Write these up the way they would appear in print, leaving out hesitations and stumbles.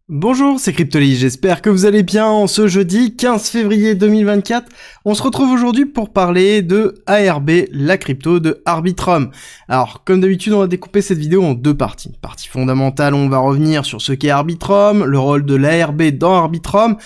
Bonjour, c'est Cryptoly, j'espère que vous allez bien en ce jeudi 15 février 2024. On se retrouve aujourd'hui pour parler de ARB, la crypto de Arbitrum. Alors, comme d'habitude, on va découper cette vidéo en deux parties. Partie fondamentale, on va revenir sur ce qu'est Arbitrum, le rôle de l'ARB dans Arbitrum,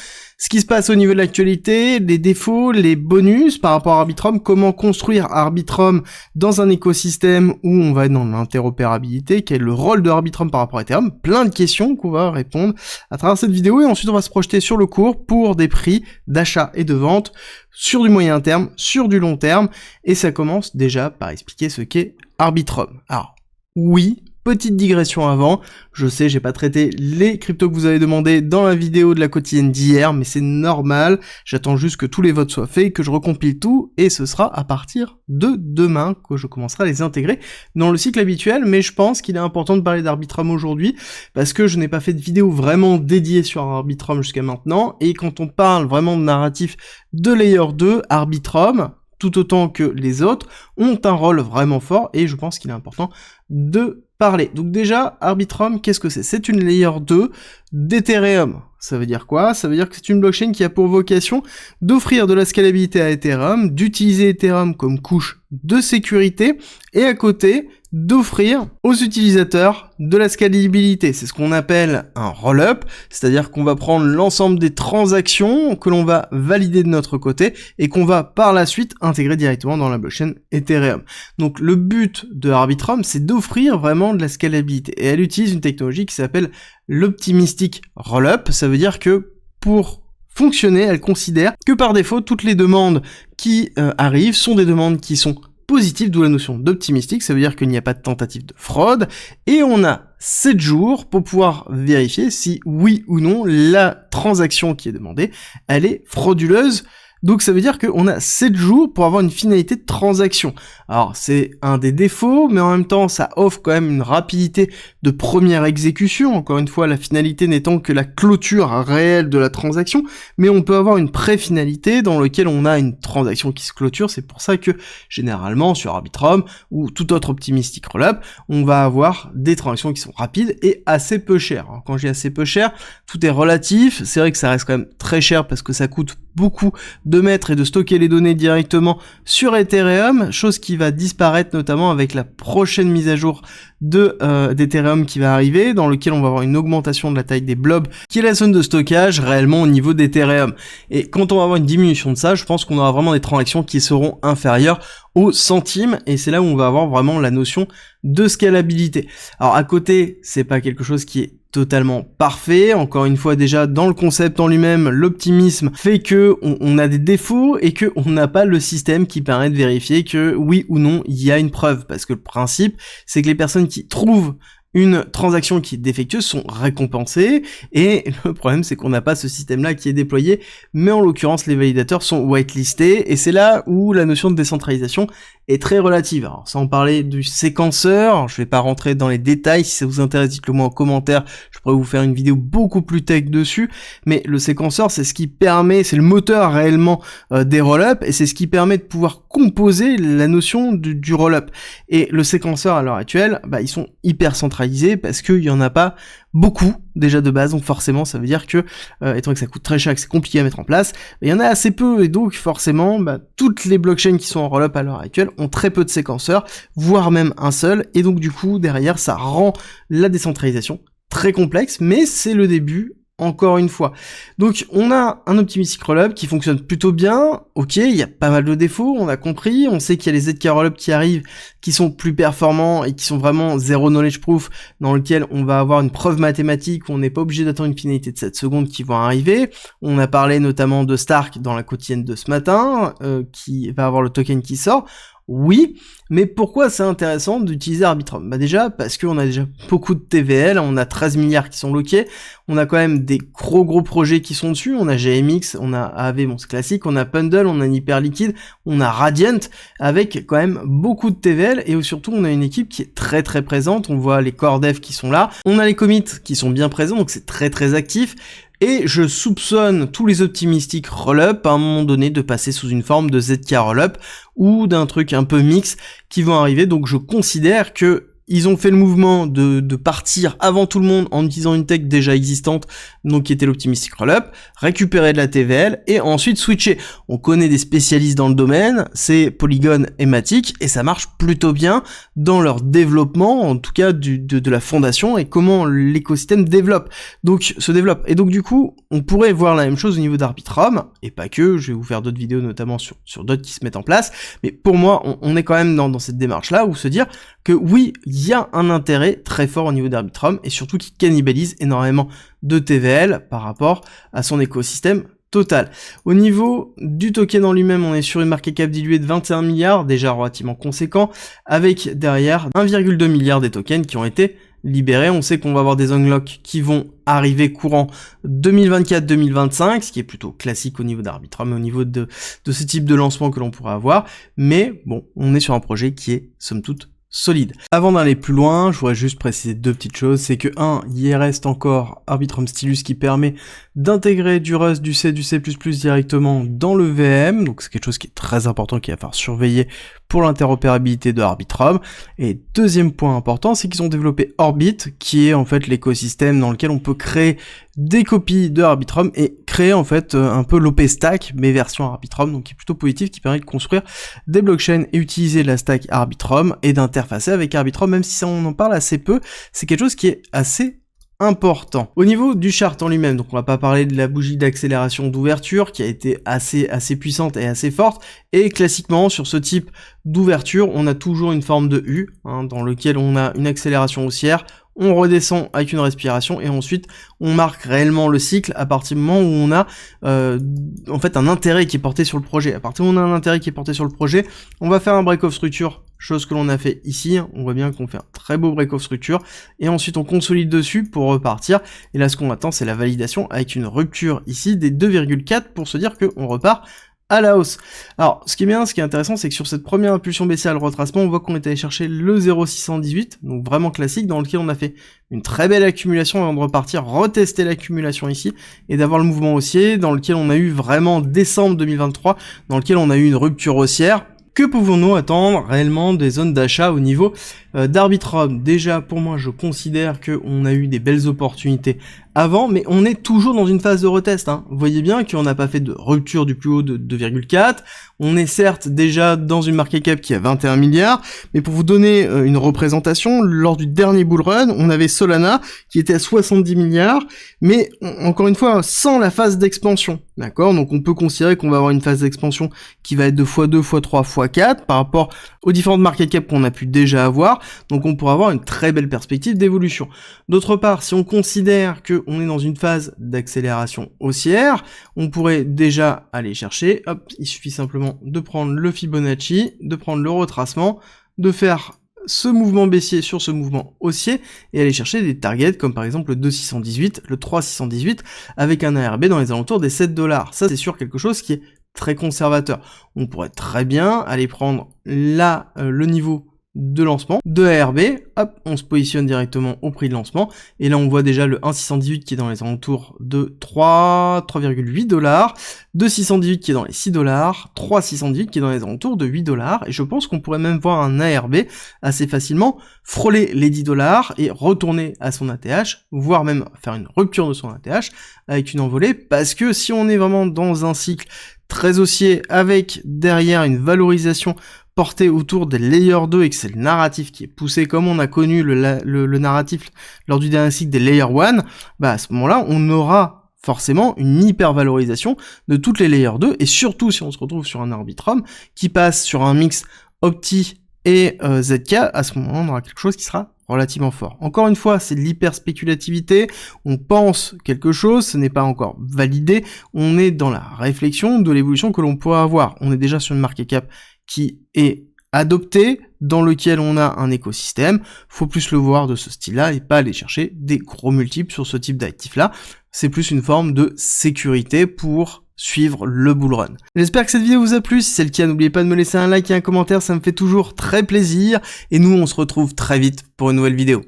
ce qui se passe au niveau de l'actualité, les défauts, les bonus par rapport à Arbitrum, comment construire Arbitrum dans un écosystème où on va être dans l'interopérabilité, quel est le rôle de Arbitrum par rapport à Ethereum, plein de questions qu'on va répondre à travers cette vidéo, et ensuite on va se projeter sur le cours pour des prix d'achat et de vente sur du moyen terme, sur du long terme, et ça commence déjà par expliquer ce qu'est Arbitrum. Alors, oui, petite digression avant, je sais, j'ai pas traité les cryptos que vous avez demandé dans la vidéo de la quotidienne d'hier, mais c'est normal, j'attends juste que tous les votes soient faits, que je recompile tout, et ce sera à partir de demain que je commencerai à les intégrer dans le cycle habituel, mais je pense qu'il est important de parler d'Arbitrum aujourd'hui, parce que je n'ai pas fait de vidéo vraiment dédiée sur Arbitrum jusqu'à maintenant, et quand on parle vraiment de narratif de Layer 2, Arbitrum, tout autant que les autres, ont un rôle vraiment fort, et je pense qu'il est important de parler. Donc déjà, Arbitrum, qu'est-ce que c'est? C'est une Layer 2 d'Ethereum. Ça veut dire quoi? Ça veut dire que c'est une blockchain qui a pour vocation d'offrir de la scalabilité à Ethereum, d'utiliser Ethereum comme couche de sécurité, et à côté, d'offrir aux utilisateurs de la scalabilité. C'est ce qu'on appelle un roll-up, c'est-à-dire qu'on va prendre l'ensemble des transactions que l'on va valider de notre côté et qu'on va par la suite intégrer directement dans la blockchain Ethereum. Donc le but de Arbitrum, c'est d'offrir vraiment de la scalabilité. Et elle utilise une technologie qui s'appelle l'optimistic roll-up. Ça veut dire que pour fonctionner, elle considère que par défaut, toutes les demandes qui arrivent sont des demandes qui sont positives, d'où la notion d'optimistique, ça veut dire qu'il n'y a pas de tentative de fraude, et on a 7 jours pour pouvoir vérifier si oui ou non la transaction qui est demandée, elle est frauduleuse. Donc ça veut dire qu'on a 7 jours pour avoir une finalité de transaction. Alors c'est un des défauts, mais en même temps ça offre quand même une rapidité de première exécution, encore une fois la finalité n'étant que la clôture réelle de la transaction, mais on peut avoir une pré-finalité dans laquelle on a une transaction qui se clôture. C'est pour ça que généralement sur Arbitrum ou tout autre optimistic rollup, on va avoir des transactions qui sont rapides et assez peu chères. Alors, quand je dis assez peu cher, tout est relatif, c'est vrai que ça reste quand même très cher parce que ça coûte beaucoup de mettre et de stocker les données directement sur Ethereum, chose qui va disparaître notamment avec la prochaine mise à jour d'Ethereum qui va arriver, dans lequel on va avoir une augmentation de la taille des blobs, qui est la zone de stockage réellement au niveau d'Ethereum. Et quand on va avoir une diminution de ça, je pense qu'on aura vraiment des transactions qui seront inférieures aux centimes, et c'est là où on va avoir vraiment la notion de scalabilité. Alors à côté, c'est pas quelque chose qui est totalement parfait, encore une fois déjà dans le concept en lui-même, l'optimisme fait que on a des défauts et que on n'a pas le système qui permet de vérifier que oui ou non il y a une preuve, parce que le principe c'est que les personnes qui trouvent une transaction qui est défectueuse sont récompensées, et le problème c'est qu'on n'a pas ce système-là qui est déployé, mais en l'occurrence les validateurs sont whitelistés, et c'est là où la notion de décentralisation est très relative. Alors sans parler du séquenceur, je vais pas rentrer dans les détails, si ça vous intéresse dites-le moi en commentaire, je pourrais vous faire une vidéo beaucoup plus tech dessus, mais le séquenceur c'est ce qui permet, c'est le moteur réellement des roll-up, et c'est ce qui permet de pouvoir composer la notion du roll-up. Et le séquenceur à l'heure actuelle, ils sont hyper centralisés parce qu'il y en a pas beaucoup déjà de base, donc forcément ça veut dire que étant donné que ça coûte très cher, que c'est compliqué à mettre en place, il y en a assez peu, et donc forcément toutes les blockchains qui sont en roll-up à l'heure actuelle ont très peu de séquenceurs, voire même un seul, et donc du coup derrière ça rend la décentralisation très complexe, mais c'est le début. Encore une fois. Donc, on a un optimistic rollup qui fonctionne plutôt bien. Ok, il y a pas mal de défauts, on a compris. On sait qu'il y a les ZK rollup qui arrivent, qui sont plus performants et qui sont vraiment zero knowledge proof, dans lequel on va avoir une preuve mathématique où on n'est pas obligé d'attendre une finalité de 7 secondes qui vont arriver. On a parlé notamment de Stark dans la quotidienne de ce matin, qui va avoir le token qui sort. Oui, mais pourquoi c'est intéressant d'utiliser Arbitrum? Déjà, parce qu'on a déjà beaucoup de TVL, on a 13 milliards qui sont loqués, on a quand même des gros projets qui sont dessus, on a GMX, on a AAV, bon c'est classique, on a Pendle, on a Hyperliquid, on a Radiant, avec quand même beaucoup de TVL, et surtout on a une équipe qui est très présente, on voit les core devs qui sont là, on a les commits qui sont bien présents, donc c'est très actif. Et je soupçonne tous les optimistiques roll-up à un moment donné de passer sous une forme de ZK roll-up ou d'un truc un peu mix qui vont arriver, donc je considère que ils ont fait le mouvement de partir avant tout le monde en utilisant une tech déjà existante, donc qui était l'Optimistic Rollup, récupérer de la TVL et ensuite switcher. On connaît des spécialistes dans le domaine, c'est Polygon et Matic, et ça marche plutôt bien dans leur développement, en tout cas de la fondation et comment l'écosystème se développe. Et donc du coup, on pourrait voir la même chose au niveau d'Arbitrum, et pas que, je vais vous faire d'autres vidéos notamment sur d'autres qui se mettent en place, mais pour moi, on est quand même dans cette démarche-là, où se dire que oui, il y a un intérêt très fort au niveau d'Arbitrum, et surtout qui cannibalise énormément de TVL par rapport à son écosystème total. Au niveau du token en lui-même, on est sur une market cap diluée de 21 milliards, déjà relativement conséquent, avec derrière 1,2 milliard des tokens qui ont été libérés. On sait qu'on va avoir des unlocks qui vont arriver courant 2024-2025, ce qui est plutôt classique au niveau d'Arbitrum, au niveau de ce type de lancement que l'on pourrait avoir, mais bon, on est sur un projet qui est somme toute solide. Avant d'aller plus loin, je voudrais juste préciser deux petites choses, c'est que il reste encore Arbitrum Stylus qui permet d'intégrer du Rust, du C, du C++ directement dans le VM, donc c'est quelque chose qui est très important, qu'il va falloir surveiller pour l'interopérabilité de Arbitrum. Et deuxième point important, c'est qu'ils ont développé Orbit, qui est en fait l'écosystème dans lequel on peut créer des copies de Arbitrum et créer en fait un peu l'OP stack, mais version Arbitrum, donc qui est plutôt positif, qui permet de construire des blockchains et utiliser la stack Arbitrum et d'interfacer avec Arbitrum, même si ça on en parle assez peu, c'est quelque chose qui est assez important. Au niveau du chart en lui-même, donc on va pas parler de la bougie d'accélération d'ouverture qui a été assez puissante et assez forte, et classiquement sur ce type d'ouverture, on a toujours une forme de U, dans lequel on a une accélération haussière, on redescend avec une respiration et ensuite on marque réellement le cycle à partir du moment où on a en fait un intérêt qui est porté sur le projet. À partir du moment où on a un intérêt qui est porté sur le projet, on va faire un break of structure, chose que l'on a fait ici. On voit bien qu'on fait un très beau break of structure et ensuite on consolide dessus pour repartir. Et là ce qu'on attend c'est la validation avec une rupture ici des 2,4 pour se dire qu'on repart à la hausse. Alors, ce qui est intéressant, c'est que sur cette première impulsion baissière, le retracement, on voit qu'on est allé chercher le 0,618, donc vraiment classique, dans lequel on a fait une très belle accumulation avant de repartir, retester l'accumulation ici, et d'avoir le mouvement haussier, dans lequel on a eu vraiment décembre 2023, dans lequel on a eu une rupture haussière. Que pouvons-nous attendre réellement des zones d'achat au niveau d'Arbitrum? Déjà, pour moi, je considère qu'on a eu des belles opportunités avant, mais on est toujours dans une phase de retest. Vous voyez bien qu'on n'a pas fait de rupture du plus haut de 2,4. On est certes déjà dans une market cap qui a 21 milliards, mais pour vous donner une représentation, lors du dernier bull run, on avait Solana qui était à 70 milliards, mais encore une fois, sans la phase d'expansion. D'accord? Donc on peut considérer qu'on va avoir une phase d'expansion qui va être de x2, x3, x4 par rapport aux différentes market cap qu'on a pu déjà avoir. Donc on pourra avoir une très belle perspective d'évolution. D'autre part, si on considère qu'on est dans une phase d'accélération haussière, on pourrait déjà aller chercher, hop, il suffit simplement de prendre le Fibonacci, de prendre le retracement, de faire ce mouvement baissier sur ce mouvement haussier et aller chercher des targets comme par exemple le 2,618, le 3,618 avec un ARB dans les alentours des 7 $. Ça c'est sûr quelque chose qui est très conservateur. On pourrait très bien aller prendre là le niveau de lancement, de ARB, hop, on se positionne directement au prix de lancement, et là on voit déjà le 1,618 qui est dans les alentours de 3,8 $, 2,618 qui est dans les 6 $, 3,618 qui est dans les alentours de 8 $, et je pense qu'on pourrait même voir un ARB assez facilement frôler les 10 $ et retourner à son ATH, voire même faire une rupture de son ATH avec une envolée, parce que si on est vraiment dans un cycle très haussier avec derrière une valorisation porté autour des layers 2 et que c'est le narratif qui est poussé comme on a connu le narratif lors du dernier cycle des layers 1, bah à ce moment-là, on aura forcément une hyper valorisation de toutes les layers 2 et surtout si on se retrouve sur un Arbitrum qui passe sur un mix Opti et ZK, à ce moment-là, on aura quelque chose qui sera relativement fort. Encore une fois, c'est de l'hyper spéculativité, on pense quelque chose, ce n'est pas encore validé, on est dans la réflexion de l'évolution que l'on pourrait avoir. On est déjà sur une market cap qui est adopté, dans lequel on a un écosystème, faut plus le voir de ce style-là et pas aller chercher des gros multiples sur ce type d'actifs-là. C'est plus une forme de sécurité pour suivre le bull run. J'espère que cette vidéo vous a plu, si c'est le cas, n'oubliez pas de me laisser un like et un commentaire, ça me fait toujours très plaisir, et nous on se retrouve très vite pour une nouvelle vidéo.